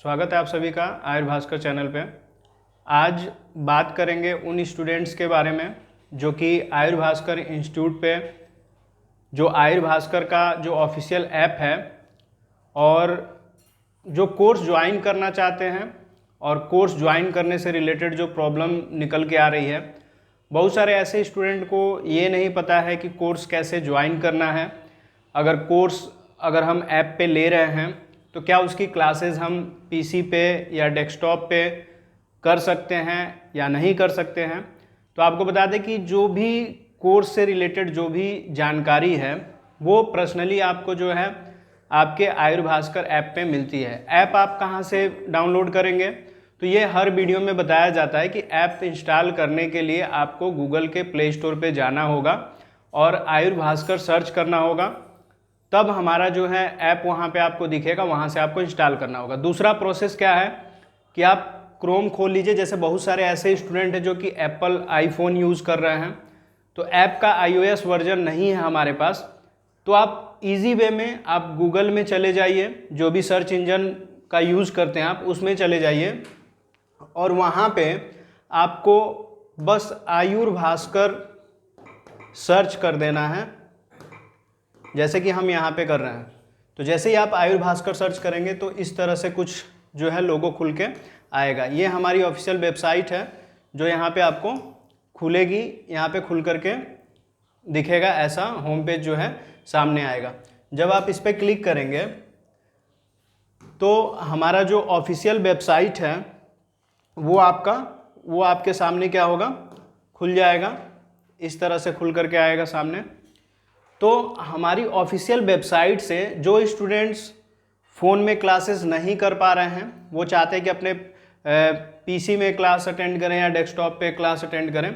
स्वागत है आप सभी का आयुर्भास्कर चैनल पे। आज बात करेंगे उन स्टूडेंट्स के बारे में जो कि आयुर्भास्कर इंस्टीट्यूट पे जो आयुर्भास्कर का जो ऑफिशियल ऐप है और जो कोर्स ज्वाइन करना चाहते हैं और कोर्स ज्वाइन करने से रिलेटेड जो प्रॉब्लम निकल के आ रही है। बहुत सारे ऐसे स्टूडेंट को ये नहीं पता है कि कोर्स कैसे ज्वाइन करना है। अगर हम ऐप पे ले रहे हैं तो क्या उसकी क्लासेस हम पीसी पे या डेस्कटॉप पे कर सकते हैं या नहीं कर सकते हैं। तो आपको बता दें कि जो भी कोर्स से रिलेटेड जो भी जानकारी है वो पर्सनली आपको जो है आपके आयुर्भास्कर ऐप पे मिलती है। ऐप आप कहाँ से डाउनलोड करेंगे तो ये हर वीडियो में बताया जाता है कि ऐप इंस्टॉल करने के लिए आपको गूगल के प्ले स्टोर पे जाना होगा और आयुर्भास्कर सर्च करना होगा, तब हमारा जो है ऐप वहाँ पे आपको दिखेगा, वहाँ से आपको इंस्टॉल करना होगा। दूसरा प्रोसेस क्या है कि आप क्रोम खोल लीजिए। जैसे बहुत सारे ऐसे स्टूडेंट हैं जो कि एप्पल आईफोन यूज़ कर रहे हैं तो ऐप का iOS वर्जन नहीं है हमारे पास, तो आप इजी वे में आप गूगल में चले जाइए, जो भी सर्च इंजन का यूज़ करते हैं आप उसमें चले जाइए और वहाँ पे आपको बस आयुर्भास्कर सर्च कर देना है, जैसे कि हम यहाँ पे कर रहे हैं। तो जैसे ही आप आयुर्भास्कर सर्च करेंगे तो इस तरह से कुछ जो है लोगो खुल के आएगा। ये हमारी ऑफिशियल वेबसाइट है जो यहाँ पे आपको खुलेगी, यहाँ पे खुल करके दिखेगा, ऐसा होम पेज जो है सामने आएगा। जब आप इस पर क्लिक करेंगे तो हमारा जो ऑफिशियल वेबसाइट है वो आपके सामने क्या होगा, खुल जाएगा। इस तरह से खुल करके आएगा सामने। तो हमारी ऑफिशियल वेबसाइट से जो स्टूडेंट्स फ़ोन में क्लासेस नहीं कर पा रहे हैं, वो चाहते हैं कि अपने पीसी में क्लास अटेंड करें या डेस्कटॉप पे क्लास अटेंड करें,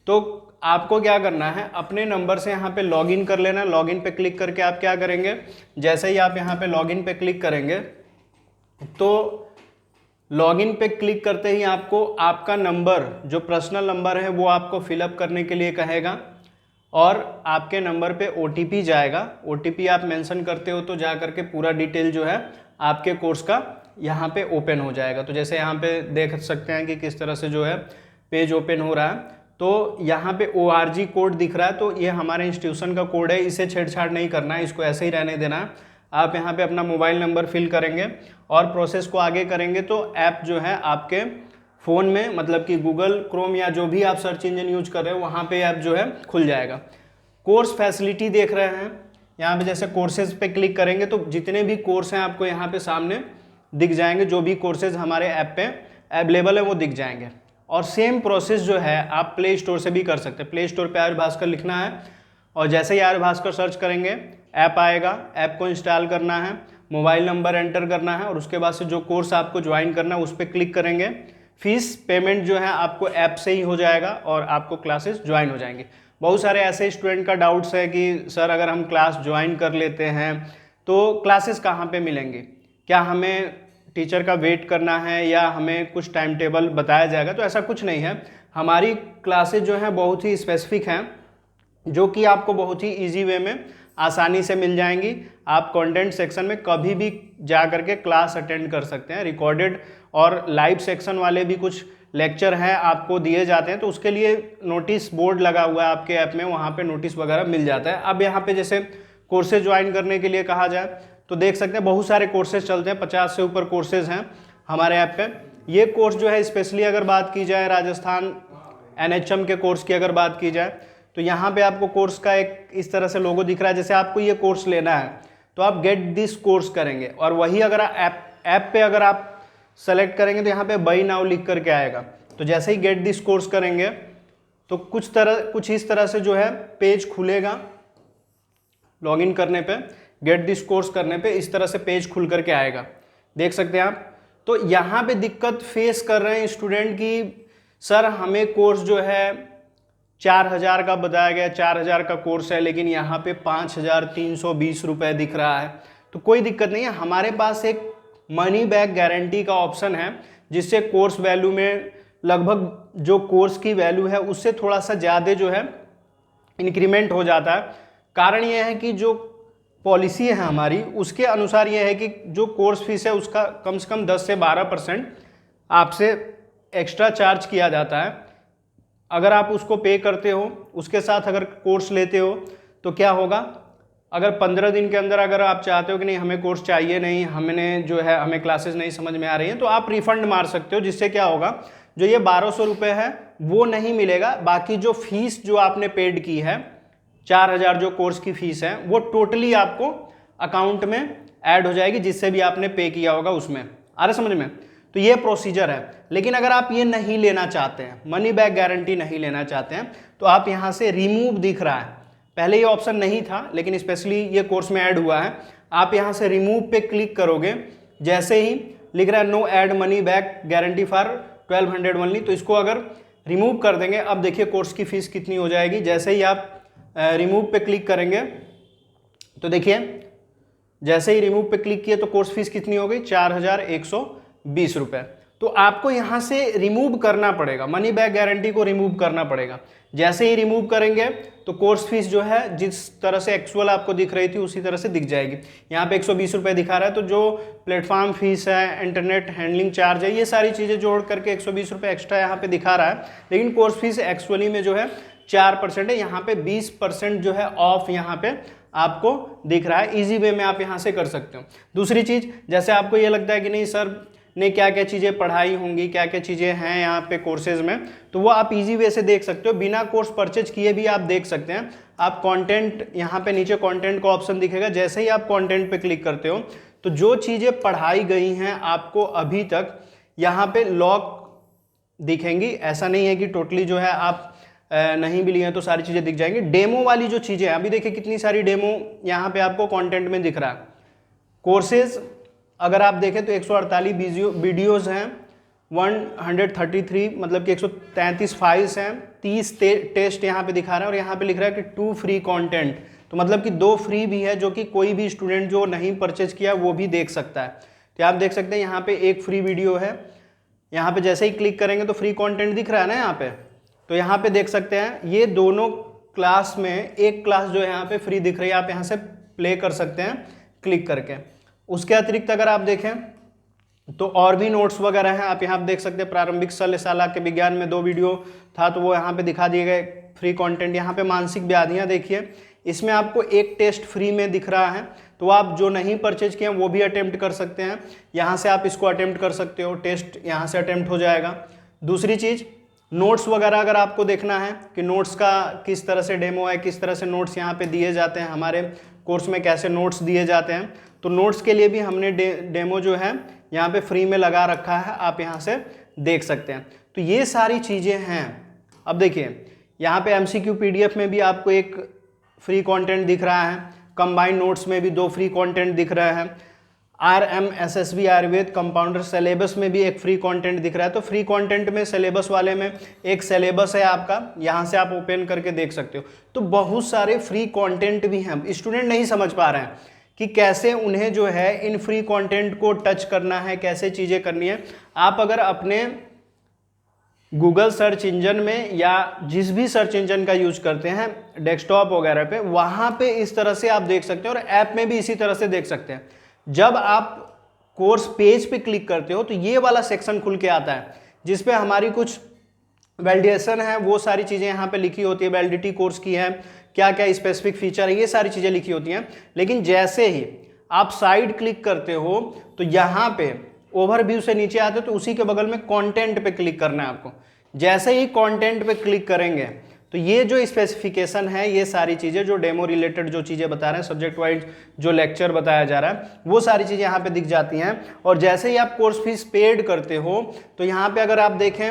तो आपको क्या करना है, अपने नंबर से यहाँ पे लॉगिन कर लेना। लॉगिन पे क्लिक करके आप क्या करेंगे, जैसे ही आप यहाँ पे लॉगिन पे क्लिक करेंगे तो लॉगिन पे क्लिक करते ही आपको आपका नंबर, जो पर्सनल नंबर है वो आपको फिलअप करने के लिए कहेगा और आपके नंबर पे OTP जाएगा। OTP आप मेंशन करते हो तो जा करके पूरा डिटेल जो है आपके कोर्स का यहाँ पे ओपन हो जाएगा। तो जैसे यहाँ पे देख सकते हैं कि किस तरह से जो है पेज ओपन हो रहा है। तो यहाँ पे ORG कोड दिख रहा है, तो ये हमारे इंस्टीट्यूशन का कोड है, इसे छेड़छाड़ नहीं करना है, इसको ऐसे ही रहने देना है। आप यहाँ पे अपना मोबाइल नंबर फिल करेंगे और प्रोसेस को आगे करेंगे तो ऐप जो है आपके फ़ोन में, मतलब कि गूगल क्रोम या जो भी आप सर्च इंजन यूज कर रहे हो वहाँ पे ऐप जो है खुल जाएगा। कोर्स फैसिलिटी देख रहे हैं, यहाँ पे जैसे कोर्सेज पे क्लिक करेंगे तो जितने भी कोर्स हैं आपको यहाँ पे सामने दिख जाएंगे। जो भी कोर्सेज हमारे ऐप पे अवेलेबल है वो दिख जाएंगे। और सेम प्रोसेस जो है आप प्ले स्टोर से भी कर सकते हैं। प्ले स्टोर पर आयुर्भास्कर लिखना है और जैसे ही आयुर्भास्कर सर्च करेंगे ऐप आएगा, ऐप को इंस्टॉल करना है, मोबाइल नंबर एंटर करना है और उसके बाद से जो कोर्स आपको ज्वाइन करना है उस पर क्लिक करेंगे। फीस पेमेंट जो है आपको ऐप से ही हो जाएगा और आपको क्लासेस ज्वाइन हो जाएंगे। बहुत सारे ऐसे स्टूडेंट का डाउट्स है कि सर अगर हम क्लास ज्वाइन कर लेते हैं तो क्लासेस कहाँ पे मिलेंगे, क्या हमें टीचर का वेट करना है या हमें कुछ टाइम टेबल बताया जाएगा। तो ऐसा कुछ नहीं है, हमारी क्लासेस जो हैं बहुत ही स्पेसिफिक हैं जो कि आपको बहुत ही ईजी वे में आसानी से मिल जाएंगी। आप कंटेंट सेक्शन में कभी भी जा करके क्लास अटेंड कर सकते हैं। रिकॉर्डेड और लाइव सेक्शन वाले भी कुछ लेक्चर हैं आपको दिए जाते हैं, तो उसके लिए नोटिस बोर्ड लगा हुआ है आपके ऐप में, वहाँ पे नोटिस वगैरह मिल जाता है। अब यहाँ पे जैसे कोर्सेज ज्वाइन करने के लिए कहा जाए तो देख सकते हैं बहुत सारे कोर्सेज चलते हैं, 50 से ऊपर कोर्सेज हैं हमारे ऐप पे। ये कोर्स जो है स्पेशली अगर बात की जाए राजस्थान NHM के कोर्स की अगर बात की जाए तो यहाँ पे आपको कोर्स का एक इस तरह से लोगो दिख रहा है। जैसे आपको ये कोर्स लेना है तो आप गेट दिस कोर्स करेंगे और वही अगर ऐप पे अगर आप सेलेक्ट करेंगे तो यहाँ पे बाय नाउ लिख करके आएगा। तो जैसे ही गेट दिस कोर्स करेंगे तो कुछ इस तरह से जो है पेज खुलेगा। लॉगिन करने पे, गेट दिस कोर्स करने पे इस तरह से पेज खुल करके आएगा, देख सकते हैं आप। तो यहाँ पे दिक्कत फेस कर रहे हैं स्टूडेंट की सर हमें कोर्स जो है 4000 का बताया गया, 4000 का कोर्स है लेकिन यहाँ पे 5320 रुपये दिख रहा है। तो कोई दिक्कत नहीं है, हमारे पास एक मनी बैक गारंटी का ऑप्शन है जिससे कोर्स वैल्यू में लगभग जो कोर्स की वैल्यू है उससे थोड़ा सा ज़्यादा जो है इंक्रीमेंट हो जाता है। कारण यह है कि जो पॉलिसी है हमारी, उसके अनुसार ये है कि जो कोर्स फीस है उसका कम से कम 10 से 12% आपसे एक्स्ट्रा चार्ज किया जाता है। अगर आप उसको पे करते हो, उसके साथ अगर कोर्स लेते हो तो क्या होगा, अगर 15 दिन के अंदर अगर आप चाहते हो कि नहीं हमें कोर्स चाहिए नहीं, हमने जो है हमें क्लासेस नहीं समझ में आ रही हैं, तो आप रिफंड मार सकते हो, जिससे क्या होगा जो ये 1200 रुपये है वो नहीं मिलेगा। बाकी जो फीस जो आपने पेड की है 4000 जो कोर्स की फीस है वो टोटली आपको अकाउंट में ऐड हो जाएगी, जिससे भी आपने पे किया होगा उसमें। आ रहा समझ में? तो ये प्रोसीजर है। लेकिन अगर आप ये नहीं लेना चाहते हैं, मनी बैक गारंटी नहीं लेना चाहते हैं, तो आप यहाँ से रिमूव दिख रहा है, पहले ये ऑप्शन नहीं था लेकिन स्पेशली ये कोर्स में ऐड हुआ है, आप यहाँ से रिमूव पे क्लिक करोगे, जैसे ही लिख रहा है no ad money back guarantee for 1200 only, तो इसको अगर रिमूव कर देंगे, अब देखिए कोर्स की फीस कितनी हो जाएगी। जैसे ही आप रिमूव पे क्लिक करेंगे तो देखिए जैसे ही रिमूव पे क्लिक किए तो कोर्स फीस कितनी हो गई, 4120 रुपये। तो आपको यहाँ से रिमूव करना पड़ेगा, मनी बैक गारंटी को रिमूव करना पड़ेगा। जैसे ही रिमूव करेंगे तो कोर्स फीस जो है जिस तरह से एक्चुअल आपको दिख रही थी उसी तरह से दिख जाएगी। यहाँ पे 120 रुपये दिखा रहा है, तो जो प्लेटफॉर्म फीस है, इंटरनेट हैंडलिंग चार्ज है, ये सारी चीज़ें जोड़ करके 120 रुपये एक्स्ट्रा यहाँ पे दिखा रहा है। लेकिन कोर्स फीस एक्चुअली में जो है 4% है, यहाँ पे 20% जो है ऑफ यहाँ पे आपको दिख रहा है। इजी वे में आप यहाँ से कर सकते हो। दूसरी चीज़, जैसे आपको ये लगता है कि नहीं सर ने क्या क्या चीज़ें पढ़ाई होंगी, क्या क्या चीज़ें हैं यहाँ पे कोर्सेज में, तो वो आप इजी वे से देख सकते हो, बिना कोर्स परचेज किए भी आप देख सकते हैं। आप कंटेंट, यहाँ पे नीचे कंटेंट का ऑप्शन दिखेगा, जैसे ही आप कंटेंट पे क्लिक करते हो तो जो चीज़ें पढ़ाई गई हैं आपको अभी तक यहाँ पे लॉक दिखेंगी। ऐसा नहीं है कि टोटली जो है आप नहीं भी लिए हैं तो सारी चीज़ें दिख जाएंगी। डेमो वाली जो चीज़ें हैं, अभी देखिए कितनी सारी डेमो यहाँ पे आपको कंटेंट में दिख रहा है। कोर्सेज अगर आप देखें तो 148 वीडियोज़ हैं, 133 मतलब कि 133 फाइल्स हैं, 30 टेस्ट यहाँ पे दिखा रहा है, और यहाँ पे लिख रहा है कि 2 फ्री कंटेंट, तो मतलब कि 2 फ्री भी है जो कि कोई भी स्टूडेंट जो नहीं परचेज किया वो भी देख सकता है। तो आप देख सकते हैं यहाँ पे एक फ्री वीडियो है, यहाँ पे जैसे ही क्लिक करेंगे तो फ्री कंटेंट दिख रहा है ना यहाँ पे, तो यहाँ पे देख सकते हैं ये दोनों क्लास में एक क्लास जो है यहाँ पे फ्री दिख रही है, आप यहाँ से प्ले कर सकते हैं क्लिक करके। उसके अतिरिक्त अगर आप देखें तो और भी नोट्स वगैरह हैं, आप यहाँ पे देख सकते हैं। प्रारंभिक शल्यशाला के विज्ञान में 2 वीडियो था तो वो यहाँ पे दिखा दिए गए फ्री कंटेंट। यहाँ पे मानसिक व्याधियाँ देखिए, इसमें आपको एक टेस्ट फ्री में दिख रहा है, तो आप जो नहीं परचेज किए हैं वो भी अटेम्प्ट कर सकते हैं। यहाँ से आप इसको अटेम्प्ट कर सकते हो, टेस्ट यहाँ से अटेम्प्ट हो जाएगा। दूसरी चीज़, नोट्स वगैरह अगर आपको देखना है कि नोट्स का किस तरह से डेमो है, किस तरह से नोट्स यहाँ पे दिए जाते हैं, हमारे कोर्स में कैसे नोट्स दिए जाते हैं, तो नोट्स के लिए भी हमने डेमो जो है यहाँ पे फ्री में लगा रखा है, आप यहाँ से देख सकते हैं। तो ये सारी चीज़ें हैं। अब देखिए यहाँ पे MCQ PDF में भी आपको एक फ्री कंटेंट दिख रहा है, कंबाइंड नोट्स में भी 2 फ्री कंटेंट दिख रहे हैं, RMSSB आयुर्वेद कंपाउंडर सिलेबस में भी एक फ्री कंटेंट दिख रहा है। तो फ्री कंटेंट में सिलेबस वाले में एक सिलेबस है आपका, यहाँ से आप ओपन करके देख सकते हो। तो बहुत सारे फ्री कंटेंट भी हैं। स्टूडेंट नहीं समझ पा रहे हैं कि कैसे उन्हें जो है इन फ्री कंटेंट को टच करना है, कैसे चीज़ें करनी है। आप अगर अपने गूगल सर्च इंजन में या जिस भी सर्च इंजन का यूज करते हैं डेस्कटॉप वगैरह पे, वहाँ पे इस तरह से आप देख सकते हैं, और ऐप में भी इसी तरह से देख सकते हैं। जब आप कोर्स पेज पे क्लिक करते हो तो ये वाला सेक्शन खुल के आता है, जिस पे हमारी कुछ वैलिडेशन है, वो सारी चीज़ें यहाँ पे लिखी होती है, वैलिडिटी कोर्स की है, क्या क्या स्पेसिफिक फीचर है, ये सारी चीज़ें लिखी होती हैं। लेकिन जैसे ही आप साइड क्लिक करते हो तो यहाँ पे ओवरव्यू से नीचे आते हो तो उसी के बगल में कंटेंट पे क्लिक करना है आपको। जैसे ही कंटेंट पे क्लिक करेंगे तो ये जो स्पेसिफिकेशन है, ये सारी चीज़ें जो डेमो रिलेटेड जो चीज़ें बता रहे हैं, सब्जेक्ट वाइज जो लेक्चर बताया जा रहा है, वो सारी चीज़ें यहाँ पे दिख जाती हैं। और जैसे ही आप कोर्स फीस पेड करते हो तो यहाँ पे अगर आप देखें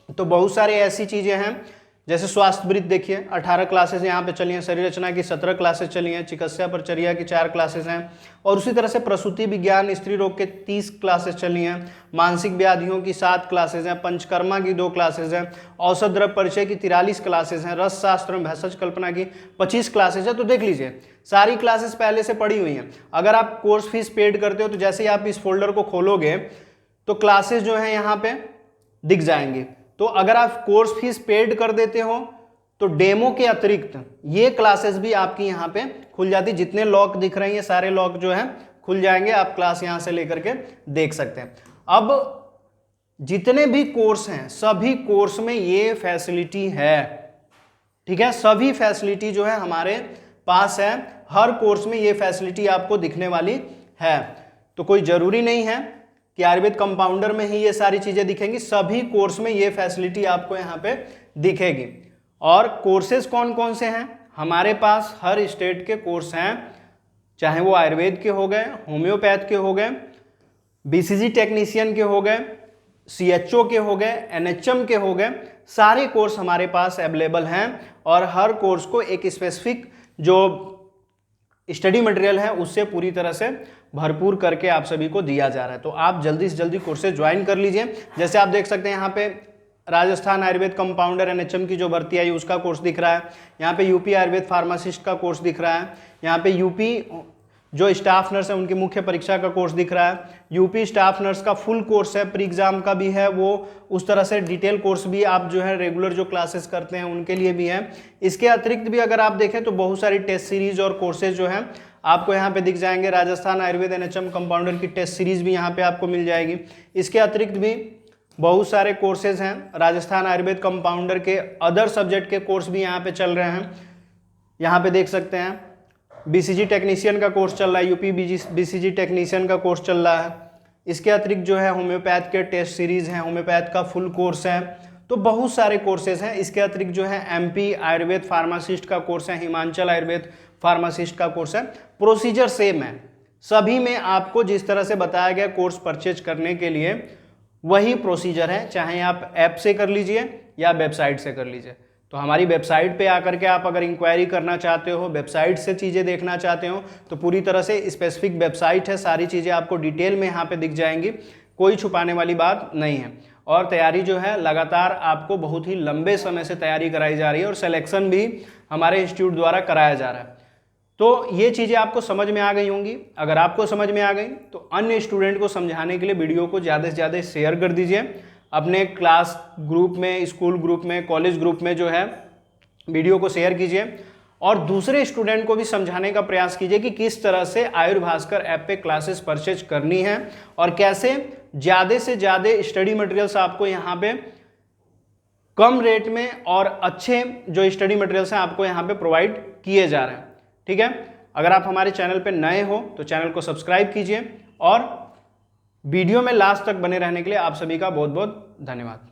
तो बहुत सारी ऐसी चीज़ें हैं, जैसे स्वास्थ्य वृत्त देखिए 18 क्लासेस यहाँ पे चली हैं, शरीर रचना की 17 क्लासेस चली हैं, चिकित्सा परिचर्या की 4 क्लासेस हैं, और उसी तरह से प्रसूति विज्ञान स्त्री रोग के 30 क्लासेस चली हैं, मानसिक व्याधियों की 7 क्लासेस हैं, पंचकर्मा की 2 क्लासेस हैं, औषध द्रव्य परिचय की 43 क्लासेस हैं, रस शास्त्र में भेषज कल्पना की 25 क्लासेस है। तो देख लीजिए सारी क्लासेस पहले से पड़ी हुई हैं। अगर आप कोर्स फीस पेड करते हो तो जैसे ही आप इस फोल्डर को खोलोगे तो क्लासेस जो हैं यहाँ पे दिख जाएंगी। तो अगर आप कोर्स फीस पेड कर देते हो तो डेमो के अतिरिक्त ये क्लासेस भी आपकी यहाँ पे खुल जाती, जितने लॉक दिख रहे हैं ये सारे लॉक जो है खुल जाएंगे, आप क्लास यहाँ से लेकर के देख सकते हैं। अब जितने भी कोर्स हैं सभी कोर्स में ये फैसिलिटी है, ठीक है, सभी फैसिलिटी जो है हमारे पास है, हर कोर्स में ये फैसिलिटी आपको दिखने वाली है। तो कोई जरूरी नहीं है कि आयुर्वेद कंपाउंडर में ही ये सारी चीजें दिखेंगी, सभी कोर्स में ये फैसिलिटी आपको यहाँ पे दिखेगी। और कोर्सेज कौन कौन से हैं, हमारे पास हर स्टेट के कोर्स हैं, चाहे वो आयुर्वेद के हो गए, होम्योपैथ के हो गए, बीसीजी टेक्नीशियन के हो गए, सीएचओ के हो गए, एनएचएम के हो गए, सारे कोर्स हमारे पास अवेलेबल हैं। और हर कोर्स को एक स्पेसिफिक जो स्टडी मटेरियल है उससे पूरी तरह से भरपूर करके आप सभी को दिया जा रहा है। तो आप जल्दी से जल्दी कोर्सेज ज्वाइन कर लीजिए। जैसे आप देख सकते हैं यहाँ पे राजस्थान आयुर्वेद कंपाउंडर एनएचएम की जो भर्ती आई उसका कोर्स दिख रहा है, यहाँ पे यूपी आयुर्वेद फार्मासिस्ट का कोर्स दिख रहा है, यहाँ पे यूपी जो स्टाफ नर्स है उनकी मुख्य परीक्षा का कोर्स दिख रहा है, यूपी स्टाफ नर्स का फुल कोर्स है, प्री एग्जाम का भी है, वो उस तरह से डिटेल कोर्स भी आप जो है रेगुलर जो क्लासेस करते हैं उनके लिए भी है। इसके अतिरिक्त भी अगर आप देखें तो बहुत सारी टेस्ट सीरीज और कोर्सेज जो हैं आपको यहाँ पे दिख जाएंगे। राजस्थान आयुर्वेद एनएचएम कंपाउंडर की टेस्ट सीरीज भी यहाँ पे आपको मिल जाएगी। इसके अतिरिक्त भी बहुत सारे कोर्सेज हैं, राजस्थान आयुर्वेद कंपाउंडर के अदर सब्जेक्ट के कोर्स भी यहाँ पे चल रहे हैं। यहाँ पे देख सकते हैं बीसीजी टेक्नीशियन का कोर्स चल रहा है, यूपी बीसीजी टेक्नीशियन का कोर्स चल रहा है। इसके अतिरिक्त जो है होम्योपैथ के टेस्ट सीरीज हैं, होम्योपैथ का फुल कोर्स है, तो बहुत सारे कोर्सेज हैं। इसके अतिरिक्त जो है एमपी आयुर्वेद फार्मासिस्ट का कोर्स है, हिमाचल आयुर्वेद फार्मासिस्ट का कोर्स है। प्रोसीजर सेम है सभी में, आपको जिस तरह से बताया गया कोर्स परचेज करने के लिए वही प्रोसीजर है, चाहे आप ऐप से कर लीजिए या वेबसाइट से कर लीजिए। तो हमारी वेबसाइट पे आकर के आप अगर इंक्वायरी करना चाहते हो, वेबसाइट से चीज़ें देखना चाहते हो, तो पूरी तरह से स्पेसिफिक वेबसाइट है, सारी चीज़ें आपको डिटेल में यहाँ पे दिख जाएंगी, कोई छुपाने वाली बात नहीं है। और तैयारी जो है लगातार आपको बहुत ही लंबे समय से तैयारी कराई जा रही है और सिलेक्शन भी हमारे इंस्टीट्यूट द्वारा कराया जा रहा है। तो ये चीज़ें आपको समझ में आ गई होंगी। अगर आपको समझ में आ गई तो अन्य स्टूडेंट को समझाने के लिए वीडियो को ज़्यादा से ज़्यादा शेयर कर दीजिए, अपने क्लास ग्रुप में, स्कूल ग्रुप में, कॉलेज ग्रुप में जो है वीडियो को शेयर कीजिए और दूसरे स्टूडेंट को भी समझाने का प्रयास कीजिए कि किस तरह से आयुर्भास्कर ऐप पे क्लासेस परचेज करनी है और कैसे ज़्यादा से ज़्यादा स्टडी मटेरियल्स आपको यहाँ पे कम रेट में और अच्छे जो स्टडी मटेरियल्स हैं आपको यहाँ पे प्रोवाइड किए जा रहे हैं। ठीक है, अगर आप हमारे चैनल पे नए हो तो चैनल को सब्सक्राइब कीजिए और वीडियो में लास्ट तक बने रहने के लिए आप सभी का बहुत बहुत धन्यवाद।